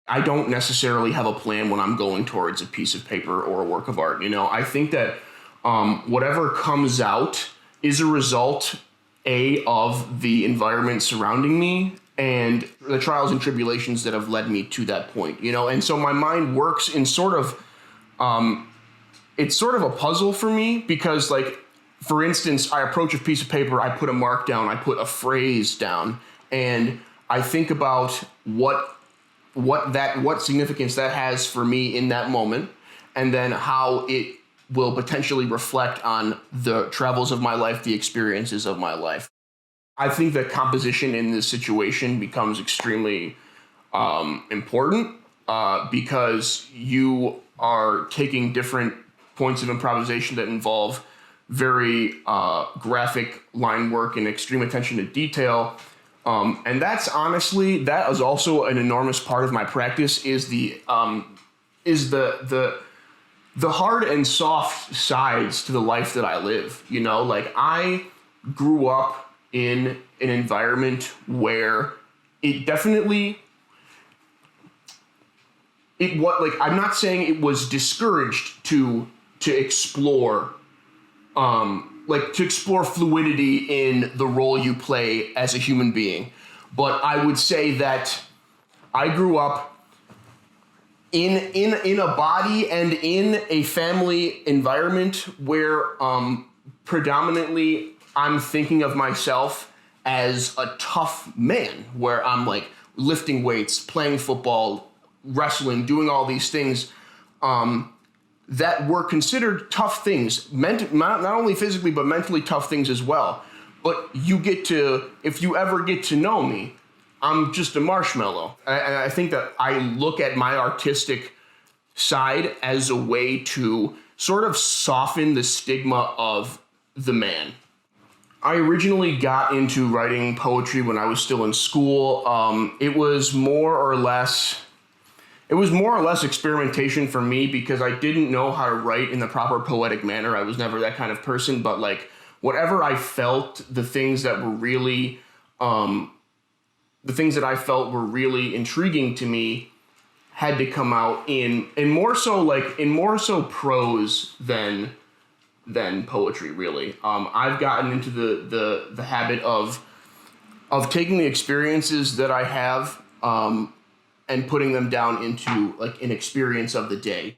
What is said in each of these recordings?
I don't necessarily have a plan when I'm going towards a piece of paper or a work of art. I think that whatever comes out is a result, of the environment surrounding me and the trials and tribulations that have led me to that point, and so my mind works in it's sort of a puzzle for me because, like, for instance, I approach a piece of paper, I put a mark down, I put a phrase down, and I think about what significance that has for me in that moment, and then how it will potentially reflect on the travels of my life, the experiences of my life. I think that composition in this situation becomes extremely important because you are taking different points of improvisation that involve very graphic line work and extreme attention to detail. And that is also an enormous part of my practice is the hard and soft sides to the life that I live. Like, I grew up in an environment where it definitely, I'm not saying it was discouraged to explore to explore fluidity in the role you play as a human being. But I would say that I grew up in a body and in a family environment where predominantly I'm thinking of myself as a tough man, where I'm like lifting weights, playing football, wrestling, doing all these things that were considered tough things, not only physically, but mentally tough things as well. But if you ever get to know me, I'm just a marshmallow. And I think that I look at my artistic side as a way to sort of soften the stigma of the man. I originally got into writing poetry when I was still in school. It was more or less experimentation for me because I didn't know how to write in the proper poetic manner. I was never that kind of person, but like whatever I felt, the things that I felt were really intriguing to me had to come out in more so prose than poetry, really. I've gotten into the habit of taking the experiences that I have and putting them down into like an experience of the day.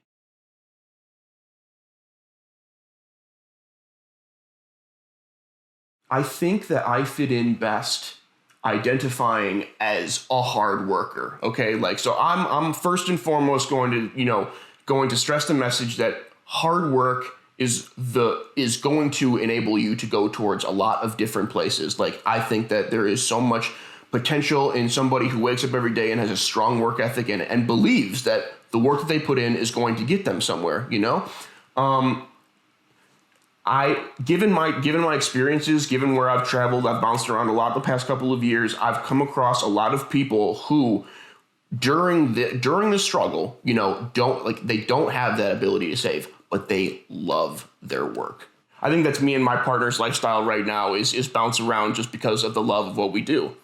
I think that I fit in best identifying as a hard worker. Okay, so I'm first and foremost going to stress the message that hard work is going to enable you to go towards a lot of different places. Like, I think that there is so much potential in somebody who wakes up every day and has a strong work ethic and believes that the work that they put in is going to get them somewhere, Given my experiences, given where I've traveled, I've bounced around a lot the past couple of years, I've come across a lot of people who during the struggle, they don't have that ability to save, but they love their work. I think that's me and my partner's lifestyle right now is bounce around just because of the love of what we do.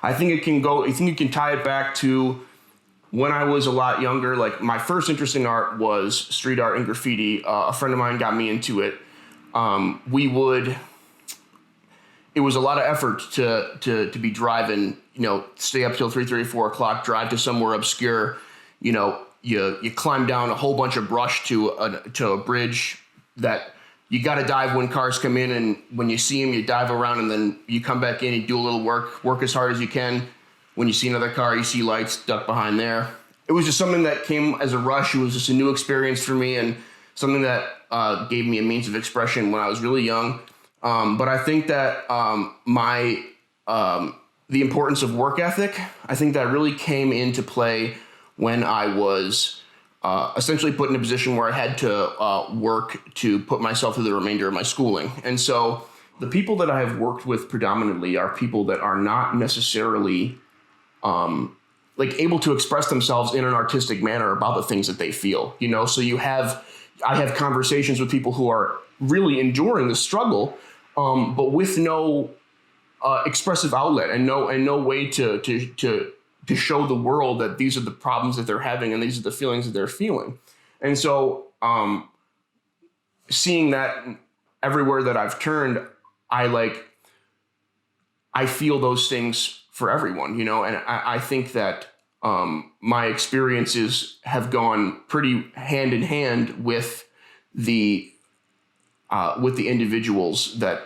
I think you can tie it back to when I was a lot younger. Like, my first interest in art was street art and graffiti. A friend of mine got me into it. It was a lot of effort to be driving, stay up till 3:30, 4 o'clock, drive to somewhere obscure. You climb down a whole bunch of brush to a bridge that you got to dive when cars come in, and when you see them, you dive around, and then you come back in, you do a little work as hard as you can. When you see another car, you see lights, duck behind there. It was just something that came as a rush. It was just a new experience for me and something that gave me a means of expression when I was really young. But I think that the importance of work ethic, I think that really came into play when I was essentially put in a position where I had to work to put myself through the remainder of my schooling. And so the people that I have worked with predominantly are people that are not necessarily able to express themselves in an artistic manner about the things that they feel. So I have conversations with people who are really enduring the struggle, but with no expressive outlet and no way to to show the world that these are the problems that they're having and these are the feelings that they're feeling. And so seeing that everywhere that I've turned, I feel those things for everyone, you know, and I think that my experiences have gone pretty hand in hand with the individuals that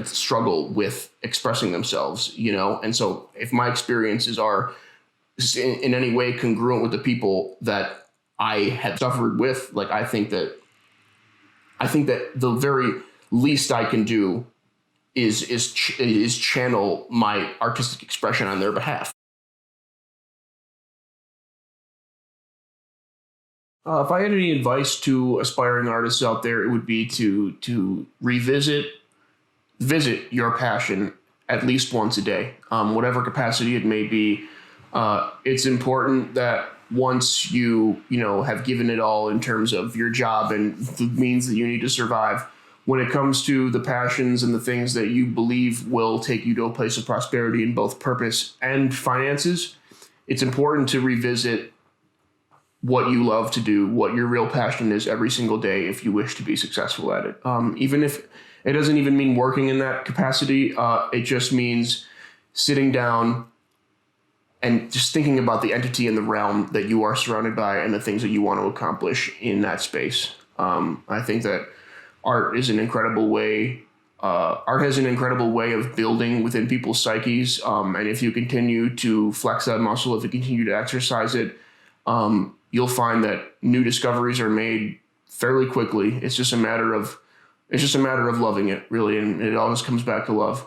struggle with expressing themselves, you know. And so if my experiences are in any way congruent with the people that I have suffered with, like, I think that the very least I can do is channel my artistic expression on their behalf. If I had any advice to aspiring artists out there, it would be to visit your passion at least once a day, whatever capacity it may be. It's important that once you have given it all in terms of your job and the means that you need to survive, when it comes to the passions and the things that you believe will take you to a place of prosperity in both purpose and finances, it's important to revisit what you love to do, what your real passion is every single day if you wish to be successful at it. Even if it doesn't even mean working in that capacity, it just means sitting down and just thinking about the entity and the realm that you are surrounded by and the things that you want to accomplish in that space. I think that art is an incredible way. Art has an incredible way of building within people's psyches. And if you continue to flex that muscle, if you continue to exercise it, you'll find that new discoveries are made fairly quickly. It's just a matter of loving it, really. And it always comes back to love.